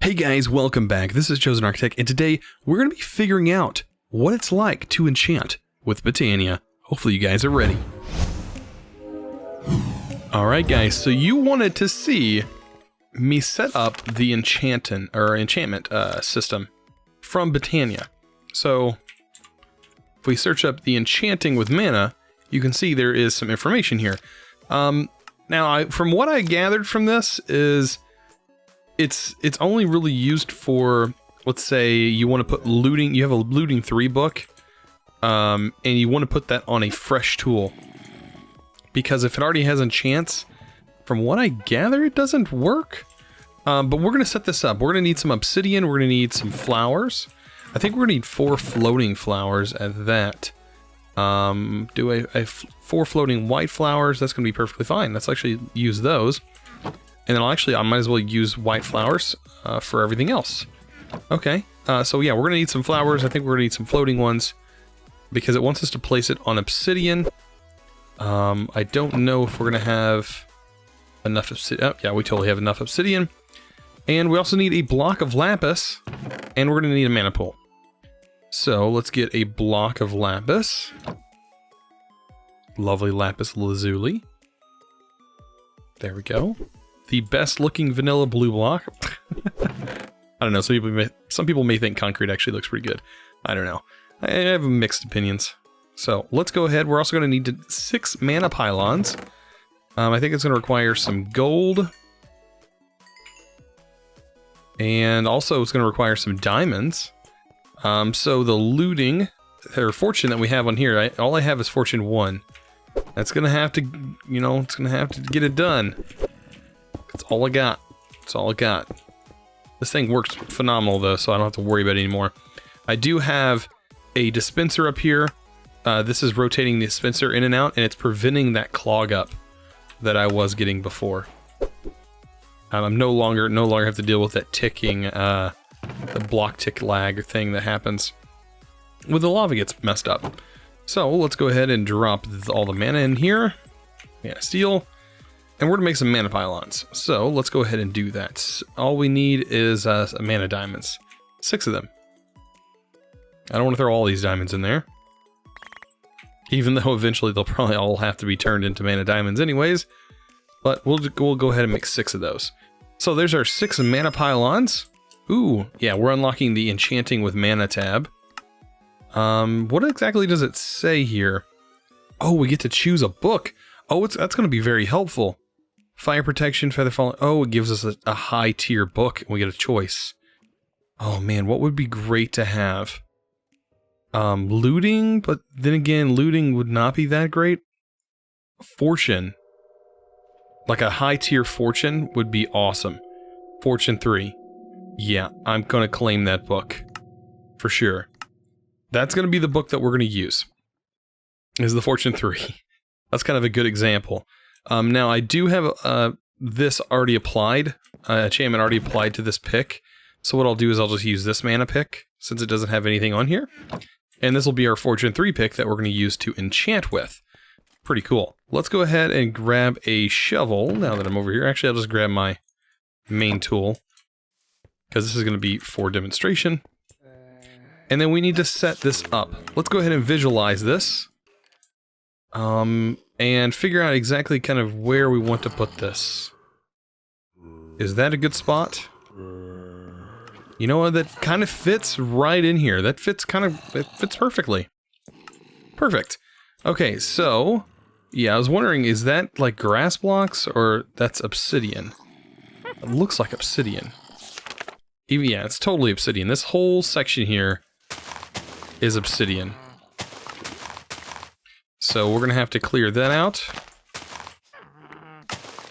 Hey guys, welcome back. This is ChosenArchitect, and today we're going to be figuring out what it's like to enchant with Botania. Hopefully you guys are ready. Alright guys, so you wanted to see me set up the enchantment system from Botania. So if we search up the enchanting with mana, you can see there is some information here. Now, from what I gathered from this is it's only really used for, let's say you want to put looting, you have a looting 3 book, and you want to put that on a fresh tool. Because if it already has enchants, from what I gather, it doesn't work. But we're going to set this up. We're going to need some obsidian, we're going to need some flowers. I think we're going to need 4 floating flowers at that. Do 4 floating white flowers, that's going to be perfectly fine. Let's actually use those. And then I might as well use white flowers for everything else. Okay, so yeah, we're going to need some flowers. I think we're going to need some floating ones because it wants us to place it on obsidian. I don't know if we're going to have enough obsidian. Oh, yeah, we totally have enough obsidian. And we also need a block of lapis, and we're going to need a mana pool. So let's get a block of lapis. Lovely lapis lazuli. There we go. The best looking vanilla blue block. I don't know, some people may think concrete actually looks pretty good. I don't know. I have mixed opinions. So let's go ahead. We're also going to need 6 mana pylons. I think it's going to require some gold. And also it's going to require some diamonds. So the looting, or fortune that we have on here, all I have is fortune 1. That's going to have to, it's going to have to get it done. That's all I got. That's all I got. This thing works phenomenal though, so I don't have to worry about it anymore. I do have a dispenser up here. This is rotating the dispenser in and out, and it's preventing that clog up that I was getting before. I'm no longer have to deal with that ticking, the block tick lag thing that happens when the lava gets messed up. So let's go ahead and drop all the mana in here. Yeah, steel. And we're going to make some mana pylons. So let's go ahead and do that. All we need is mana diamonds. 6 of them. I don't want to throw all these diamonds in there. Even though eventually they'll probably all have to be turned into mana diamonds anyways. But we'll go ahead and make 6 of those. So there's our 6 mana pylons. Ooh, yeah, we're unlocking the Enchanting with Mana tab. What exactly does it say here? Oh, we get to choose a book. Oh, that's going to be very helpful. Fire protection, feather falling. Oh, it gives us a high tier book, and we get a choice. Oh man, what would be great to have? Looting, but then again, looting would not be that great. Fortune. Like a high tier fortune would be awesome. Fortune 3. Yeah, I'm going to claim that book. For sure. That's going to be the book that we're going to use. Is the Fortune 3. That's kind of a good example. Now, I do have this already applied, enchantment already applied to this pick. So what I'll do is I'll just use this mana pick, since it doesn't have anything on here. And this will be our Fortune 3 pick that we're going to use to enchant with. Pretty cool. Let's go ahead and grab a shovel, now that I'm over here. Actually, I'll just grab my main tool, because this is going to be for demonstration. And then we need to set this up. Let's go ahead and visualize this. And figure out exactly kind of where we want to put this. Is that a good spot? You know what, that kind of fits right in here. That fits it fits perfectly. Perfect. Okay, so, yeah, I was wondering, is that like grass blocks or that's obsidian? It looks like obsidian. Yeah, it's totally obsidian. This whole section here is obsidian. So we're going to have to clear that out.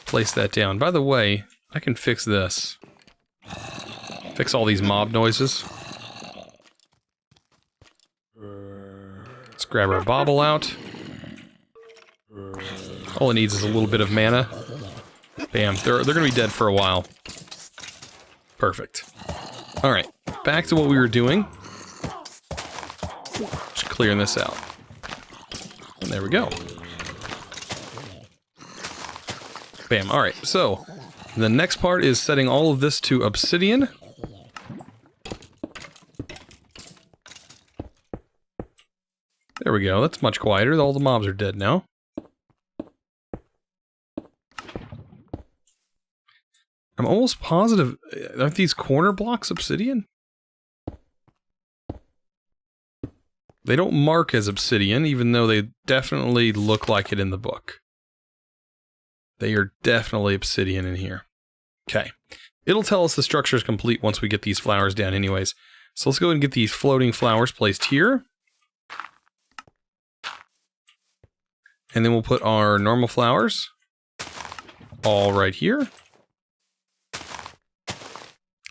Place that down. By the way, I can fix this. Fix all these mob noises. Let's grab our bauble out. All it needs is a little bit of mana. Bam, they're going to be dead for a while. Perfect. Alright, back to what we were doing. Just clearing this out. And there we go. Bam. Alright, so the next part is setting all of this to obsidian. There we go. That's much quieter. All the mobs are dead now. I'm almost positive. Aren't these corner blocks obsidian? They don't mark as obsidian, even though they definitely look like it in the book. They are definitely obsidian in here. Okay. It'll tell us the structure is complete once we get these flowers down anyways. So let's go ahead and get these floating flowers placed here. And then we'll put our normal flowers all right here.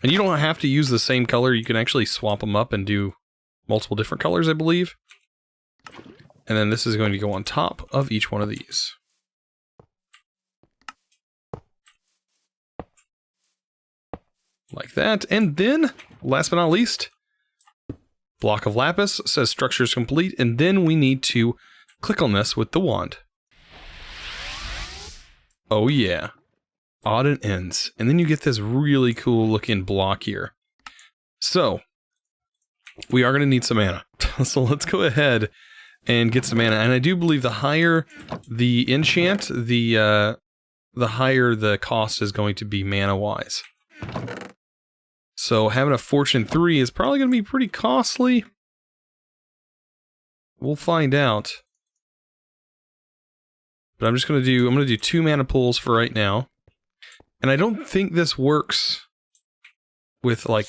And you don't have to use the same color. You can actually swap them up and do multiple different colors, I believe. And then this is going to go on top of each one of these. Like that. And then, last but not least, block of lapis says structure is complete. And then we need to click on this with the wand. Oh yeah. Addon ends. And then you get this really cool looking block here. So, we are going to need some mana. So let's go ahead and get some mana. And I do believe the higher the enchant, the higher the cost is going to be mana-wise. So having a Fortune 3 is probably going to be pretty costly. We'll find out. But I'm going to do 2 mana pools for right now. And I don't think this works with like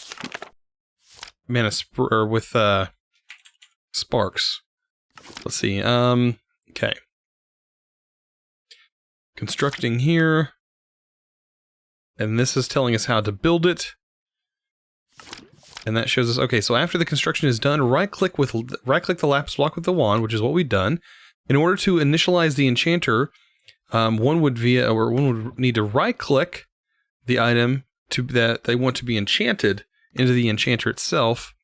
with sparks. Let's see. Okay. Constructing here. And this is telling us how to build it. And that shows us, okay, so after the construction is done, right-click the lapis block with the wand, which is what we've done. In order to initialize the enchanter, one would need to right-click the item that they want to be enchanted into the enchanter itself,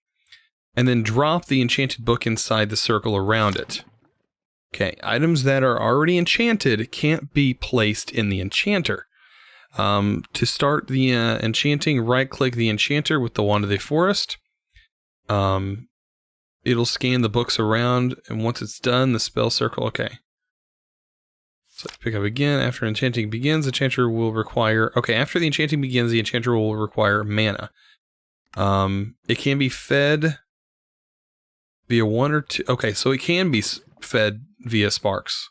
and then drop the enchanted book inside the circle around it. Okay, items that are already enchanted can't be placed in the enchanter. To start the enchanting, right-click the enchanter with the Wand of the Forest. It'll scan the books around, and once it's done, the spell circle, okay. So pick up again. After enchanting begins, the enchanter will require... Okay, after the enchanting begins, the enchanter will require mana. It can be fed via 1 or 2... Okay, so it can be fed via sparks.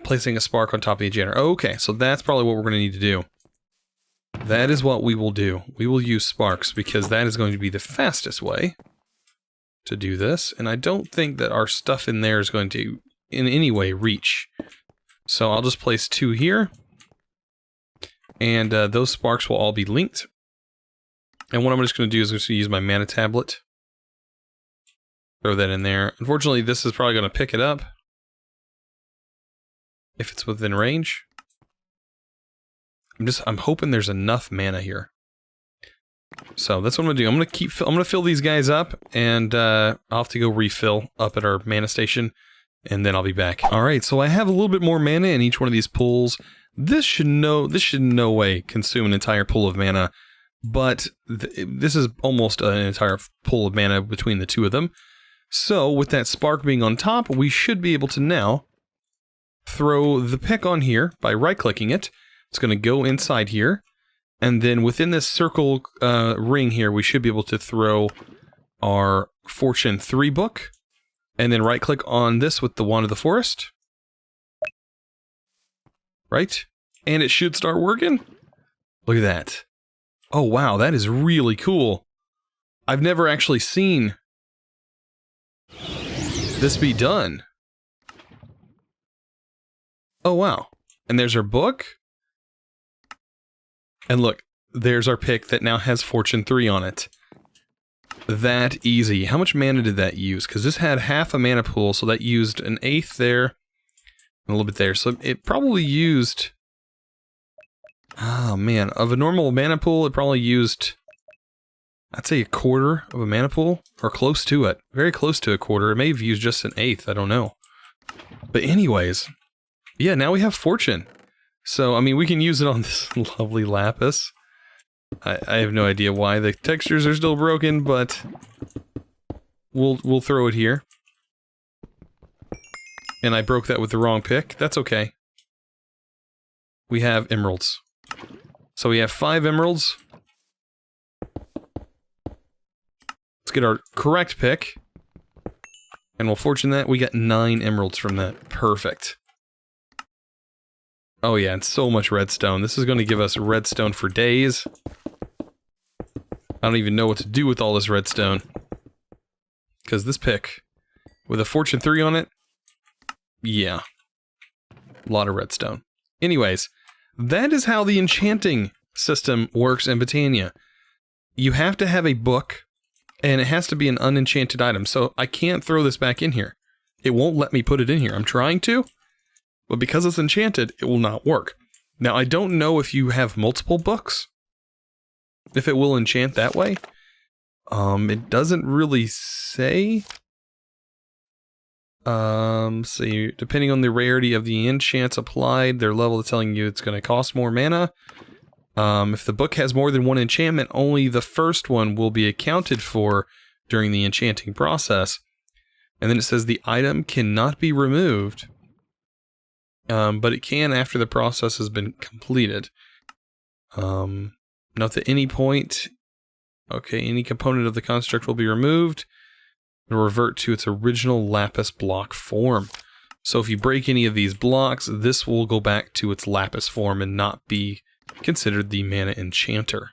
Placing a spark on top of the enchanter. Okay, so that's probably what we're going to need to do. That is what we will do. We will use sparks because that is going to be the fastest way to do this. And I don't think that our stuff in there is going to in any way reach. So I'll just place 2 here. And those sparks will all be linked. And what I'm just going to do is I'm just going to use my mana tablet. Throw that in there. Unfortunately, this is probably going to pick it up. If it's within range. I'm hoping there's enough mana here. So that's what I'm gonna do. I'm gonna fill these guys up, and I'll have to go refill up at our mana station, and then I'll be back. Alright, so I have a little bit more mana in each one of these pools. This should in no way consume an entire pool of mana, but this is almost an entire pool of mana between the 2 of them. So with that spark being on top, we should be able to now throw the pick on here by right-clicking it. It's going to go inside here. And then within this circle ring here, we should be able to throw our Fortune 3 book. And then right-click on this with the Wand of the Forest. Right? And it should start working. Look at that. Oh, wow, that is really cool. I've never actually seen this be done. Oh, wow. And there's our book. And look, there's our pick that now has Fortune 3 on it. That easy. How much mana did that use? Because this had half a mana pool, so that used an 1/8 there, and a little bit there. So it probably used... Oh, man. Of a normal mana pool, it probably used... I'd say 1/4 of a mana pool, or close to it. Very close to 1/4. It may have used just an 1/8, I don't know. But anyways... Yeah, now we have Fortune. So, I mean, we can use it on this lovely lapis. I have no idea why the textures are still broken, but we'll throw it here. And I broke that with the wrong pick. That's okay. We have emeralds. So we have 5 emeralds. Let's get our correct pick. And we'll fortune that we got 9 emeralds from that. Perfect. Oh yeah, and so much redstone. This is going to give us redstone for days. I don't even know what to do with all this redstone. Because this pick, with a fortune 3 on it, yeah. A lot of redstone. Anyways, that is how the enchanting system works in Botania. You have to have a book, and it has to be an unenchanted item, so I can't throw this back in here. It won't let me put it in here. I'm trying to, but because it's enchanted, it will not work. Now, I don't know if you have multiple books, if it will enchant that way. It doesn't really say. See, depending on the rarity of the enchants applied, their level is telling you it's going to cost more mana. If the book has more than 1 enchantment, only the first one will be accounted for during the enchanting process. And then it says the item cannot be removed, but it can after the process has been completed. Note that any point, okay, any component of the construct will be removed and revert to its original lapis block form. So if you break any of these blocks, this will go back to its lapis form and not be considered the mana enchanter.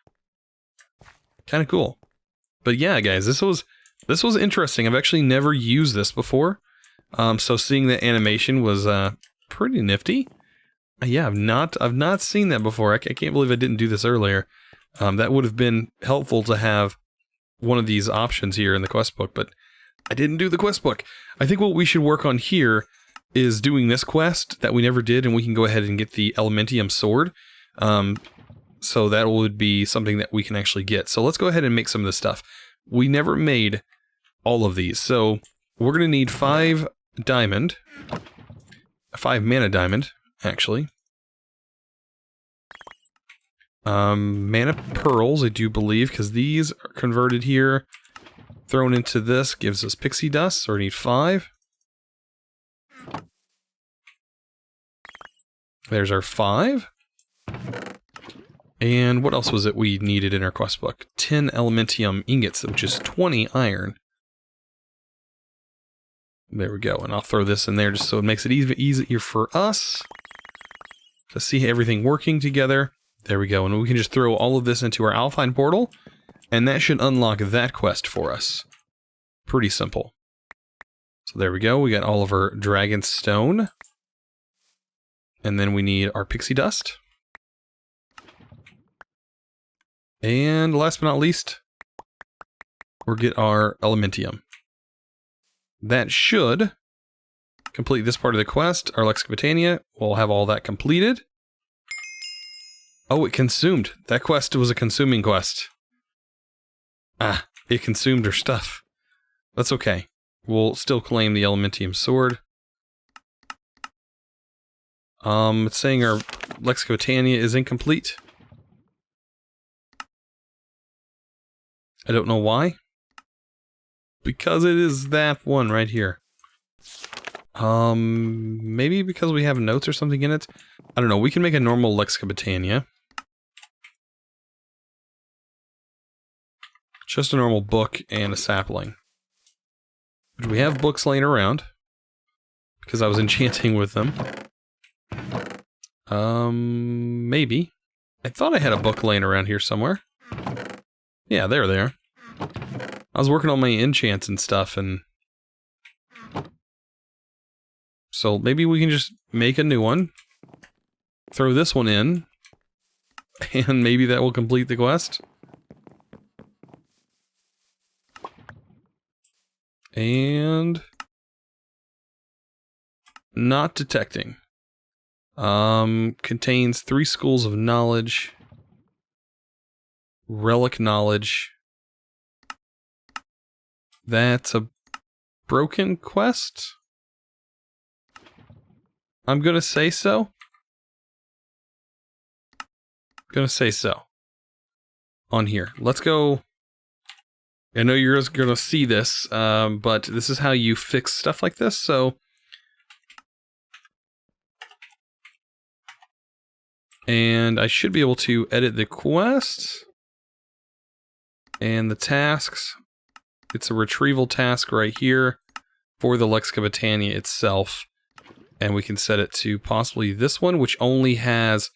Kind of cool. But yeah, guys, this was interesting. I've actually never used this before. So seeing the animation was pretty nifty. Yeah, I've not seen that before. I can't believe I didn't do this earlier. That would have been helpful to have one of these options here in the quest book, but I didn't do the quest book. I think what we should work on here is doing this quest that we never did, and we can go ahead and get the Elementium sword. So that would be something that we can actually get. So let's go ahead and make some of this stuff. We never made all of these, so we're going to need 5 diamond. 5 mana diamond, actually. Mana pearls, I do believe, because these are converted here. Thrown into this gives us pixie dust, so we need 5. There's our 5. And what else was it we needed in our quest book? 10 elementium ingots, which is 20 iron. There we go, and I'll throw this in there just so it makes it easier for us to see everything working together. There we go, and we can just throw all of this into our Alpine portal, and that should unlock that quest for us. Pretty simple. So there we go, we got all of our dragon stone. And then we need our pixie dust. And last but not least, we'll get our elementium. That should complete this part of the quest. Our Lex Botania will have all that completed. Oh, it consumed. That quest was a consuming quest. Ah, it consumed her stuff. That's okay. We'll still claim the Elementium sword. It's saying our Lex Botania is incomplete. I don't know why. Because it is that one right here. Maybe because we have notes or something in it? I don't know, we can make a normal Lex Botania. Just a normal book and a sapling. But we have books laying around. Because I was enchanting with them. Maybe. I thought I had a book laying around here somewhere. Yeah, they're there. I was working on my enchants and stuff, and... So maybe we can just make a new one. Throw this one in. And maybe that will complete the quest. And... Not detecting. Contains 3 schools of knowledge. Relic knowledge. That's a broken quest? I'm gonna say so. Gonna say so. On here. Let's go. I know you're gonna see this, but this is how you fix stuff like this, so And I should be able to edit the quests and the tasks. It's a retrieval task right here for the Lexica Botania itself. And we can set it to possibly this one, which only has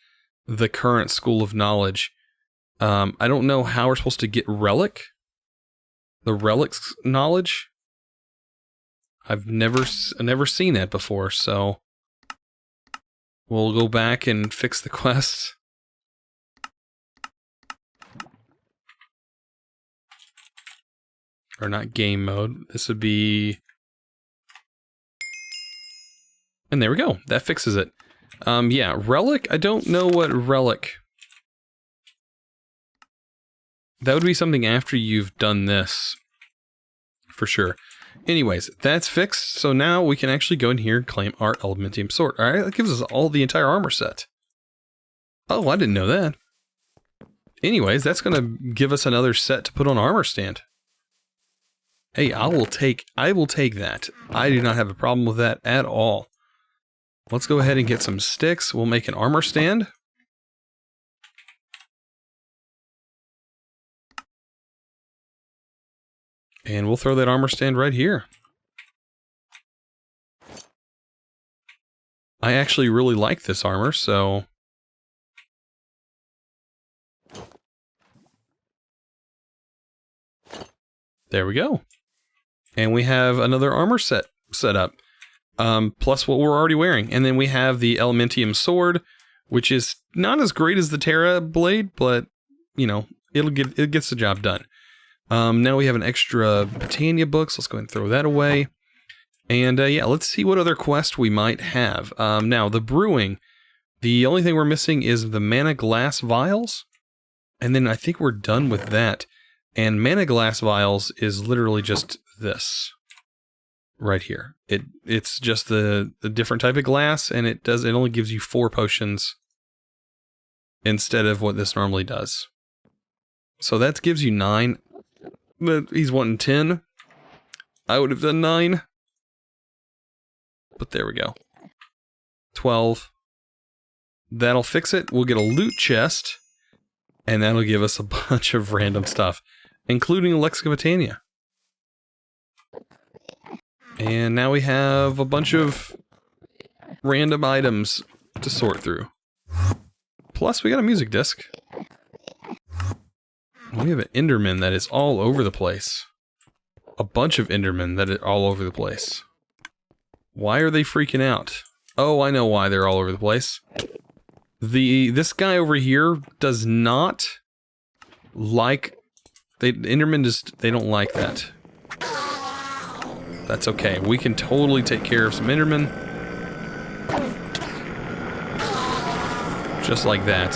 the current School of Knowledge. I don't know how we're supposed to get Relic. The Relic's knowledge. I've never seen that before, so we'll go back and fix the quest. Or not game mode. This would be... And there we go. That fixes it. Yeah, Relic. I don't know what Relic... That would be something after you've done this. For sure. Anyways, that's fixed. So now we can actually go in here and claim our Elementium Sword. Alright, that gives us all the entire armor set. Oh, I didn't know that. Anyways, that's going to give us another set to put on armor stand. Hey, I will take that. I do not have a problem with that at all. Let's go ahead and get some sticks. We'll make an armor stand. And we'll throw that armor stand right here. I actually really like this armor, so... There we go. And we have another armor set up. Plus what we're already wearing. And then we have the Elementium Sword, which is not as great as the Terra Blade, but, you know, it gets the job done. Now we have an extra Botania book, so let's go ahead and throw that away. And yeah, let's see what other quest we might have. Now, the brewing, the only thing we're missing is the mana glass vials. And then I think we're done with that. And mana glass vials is literally just this right here. It's just the different type of glass, and it only gives you 4 potions instead of what this normally does. So that gives you 9. But he's wanting 10. I would have done 9. But there we go. 12. That'll fix it. We'll get a loot chest. And that'll give us a bunch of random stuff. Including Lexica Botania. And now we have a bunch of random items to sort through. Plus we got a music disc. We have an Enderman that is all over the place. A bunch of Endermen that are all over the place. Why are they freaking out? Oh, I know why they're all over the place. This guy over here does not like... Endermen they don't like that. That's okay. We can totally take care of some Endermen. Just like that.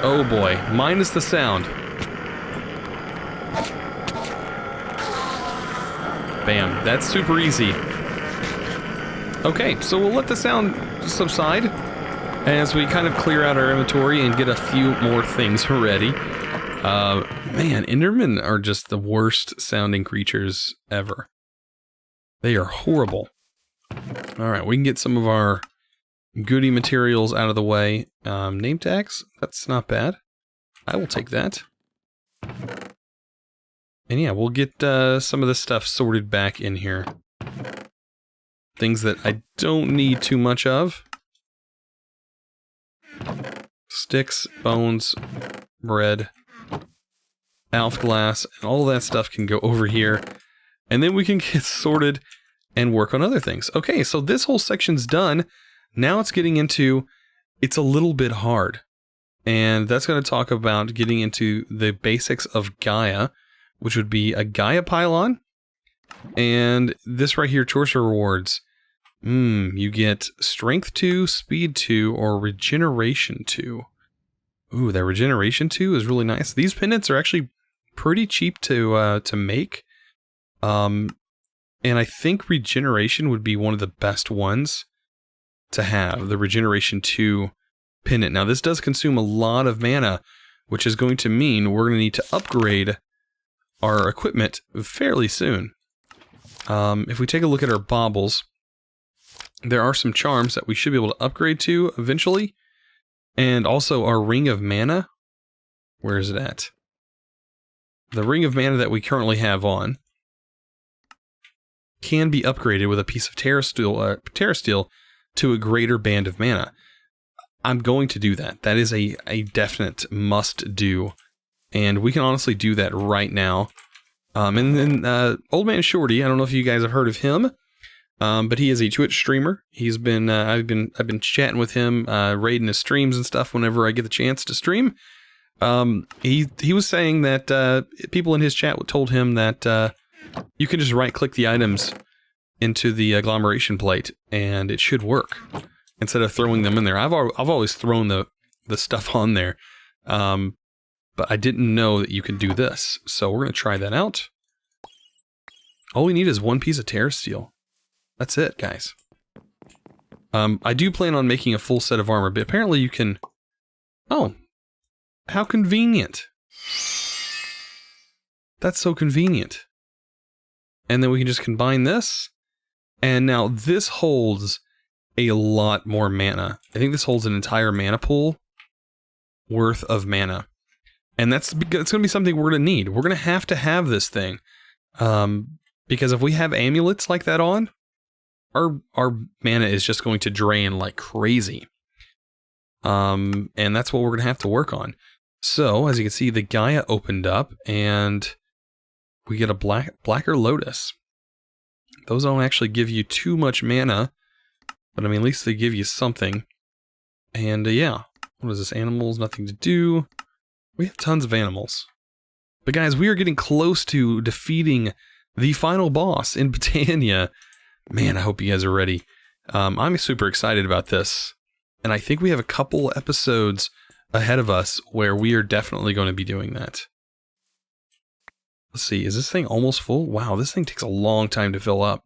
Oh boy, minus the sound. Bam, that's super easy. Okay, so we'll let the sound subside as we kind of clear out our inventory and get a few more things ready. Man, Endermen are just the worst sounding creatures ever. They are horrible. Alright, we can get some of our goodie materials out of the way. Name tags? That's not bad. I will take that. And yeah, we'll get some of this stuff sorted back in here. Things that I don't need too much of. Sticks, bones, bread, alf glass, and all that stuff can go over here. And then we can get sorted and work on other things. Okay, so this whole section's done. Now it's getting into, it's a little bit hard. And that's going to talk about getting into the basics of Gaia, which would be a Gaia pylon. And this right here, choice rewards. You get strength 2, speed 2, or regeneration 2. Ooh, that regeneration 2 is really nice. These pendants are actually pretty cheap to make. And I think regeneration would be one of the best ones to have, the regeneration 2 pendant. Now this does consume a lot of mana, which is going to mean we're going to need to upgrade our equipment fairly soon. If we take a look at our baubles, there are some charms that we should be able to upgrade to eventually. And also our Ring of Mana. Where is it at? The Ring of Mana that we currently have on can be upgraded with a piece of Terrasteel to a greater band of mana. I'm going to do that. That is a definite must do. And we can honestly do that right now. And then Old Man Shorty, I don't know if you guys have heard of him, but he is a Twitch streamer. He's been I've been chatting with him, raiding his streams and stuff whenever I get the chance to stream. He was saying that people in his chat told him that you can just right-click the items into the agglomeration plate, and it should work instead of throwing them in there. I've always thrown the stuff on there, but I didn't know that you could do this. So we're gonna try that out. All we need is one piece of Terrasteel. That's it, guys. I do plan on making a full set of armor, but apparently you can. Oh, how convenient! That's so convenient. And then we can just combine this. And now this holds a lot more mana. I think this holds an entire mana pool worth of mana. And it's going to be something we're going to need. We're going to have this thing. Because if we have amulets like that on, our mana is just going to drain like crazy. And that's what we're going to have to work on. So, as you can see, the Gaia opened up, and we get a Blacker Lotus. Those don't actually give you too much mana, but I mean, at least they give you something. And yeah, what is this? Animals, nothing to do. We have tons of animals. But guys, we are getting close to defeating the final boss in Botania. Man, I hope you guys are ready. I'm super excited about this. And I think we have a couple episodes ahead of us where we are definitely going to be doing that. Let's see, is this thing almost full? Wow, this thing takes a long time to fill up.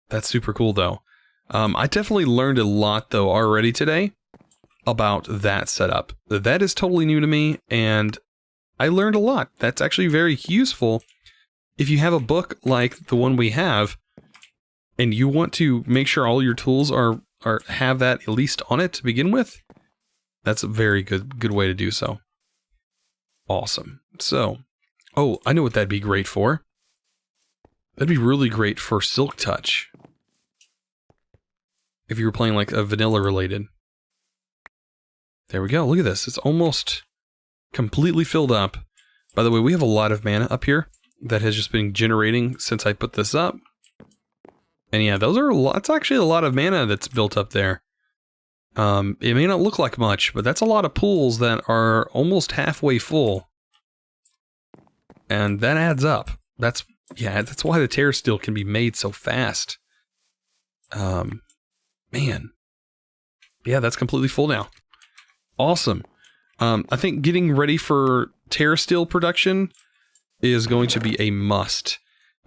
That's super cool, though. I definitely learned a lot, though, already today about that setup. That is totally new to me, and I learned a lot. That's actually very useful if you have a book like the one we have, and you want to make sure all your tools have that at least on it to begin with. That's a very good way to do so. Awesome. So, oh, I know what that'd be great for. That'd be really great for Silk Touch. If you were playing like a vanilla related. There we go. Look at this. It's almost completely filled up. By the way, we have a lot of mana up here that has just been generating since I put this up. And yeah, those are a lot. It's actually a lot of mana that's built up there. It may not look like much, but that's a lot of pools that are almost halfway full. And that adds up. That's why the Terrasteel can be made so fast. Man. Yeah, that's completely full now. Awesome. I think getting ready for Terrasteel production is going to be a must.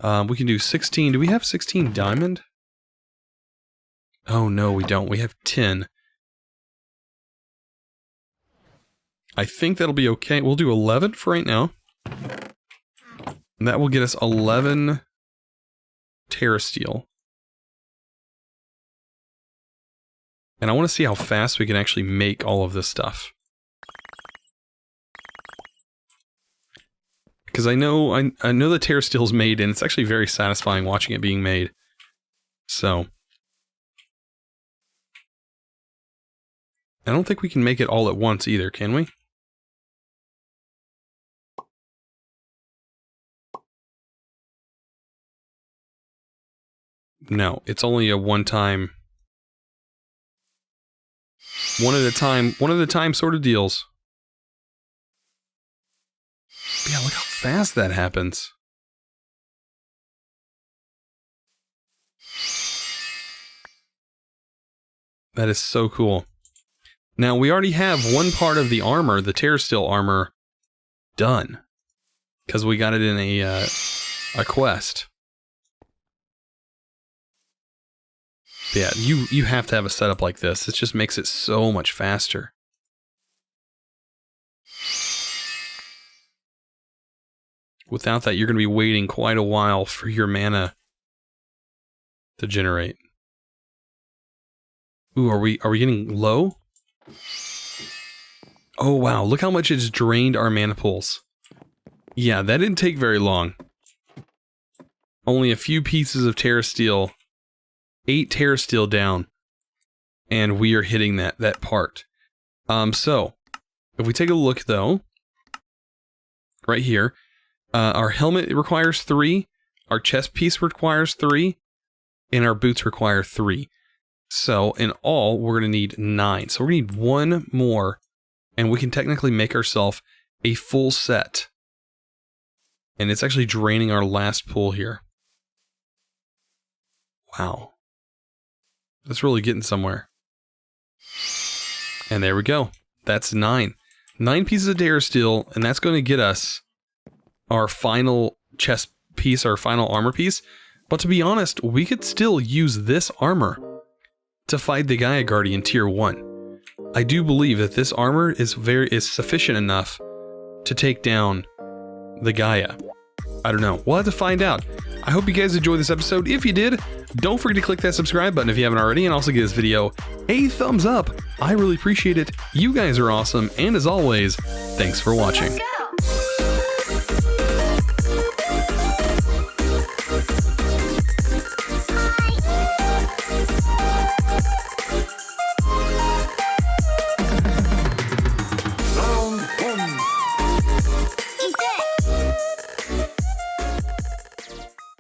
We can do 16. Do we have 16 diamond? Oh, no, we don't. We have 10. I think that'll be okay. We'll do 11 for right now. And that will get us 11 Terrasteel. And I want to see how fast we can actually make all of this stuff. Because I know the Terrasteel's made, and it's actually very satisfying watching it being made. So I don't think we can make it all at once either, can we? No, it's only a one at a time sort of deals. But yeah, look how fast that happens. That is so cool. Now, we already have one part of the armor, the Terrasteel armor, done. Because we got it in a quest. But yeah, you have to have a setup like this. It just makes it so much faster. Without that, you're going to be waiting quite a while for your mana to generate. Ooh, are we getting low? Oh, wow. Look how much it's drained our mana pools. Yeah, that didn't take very long. Only a few pieces of Terrasteel. 8 Terrasteel down. And we are hitting that part. So, if we take a look, though, right here, our helmet requires 3, our chest piece requires 3, and our boots require 3. So, in all, we're going to need 9. So, we need 1 more, and we can technically make ourselves a full set. And it's actually draining our last pool here. Wow. That's really getting somewhere. And there we go. That's 9. 9 pieces of Terrasteel, and that's going to get us our final chest piece, our final armor piece. But to be honest, we could still use this armor to fight the Gaia Guardian tier 1. I do believe that this armor is sufficient enough to take down the Gaia. I don't know. We'll have to find out. I hope you guys enjoyed this episode. If you did, don't forget to click that subscribe button if you haven't already, and also give this video a thumbs up. I really appreciate it. You guys are awesome, and as always, thanks for watching.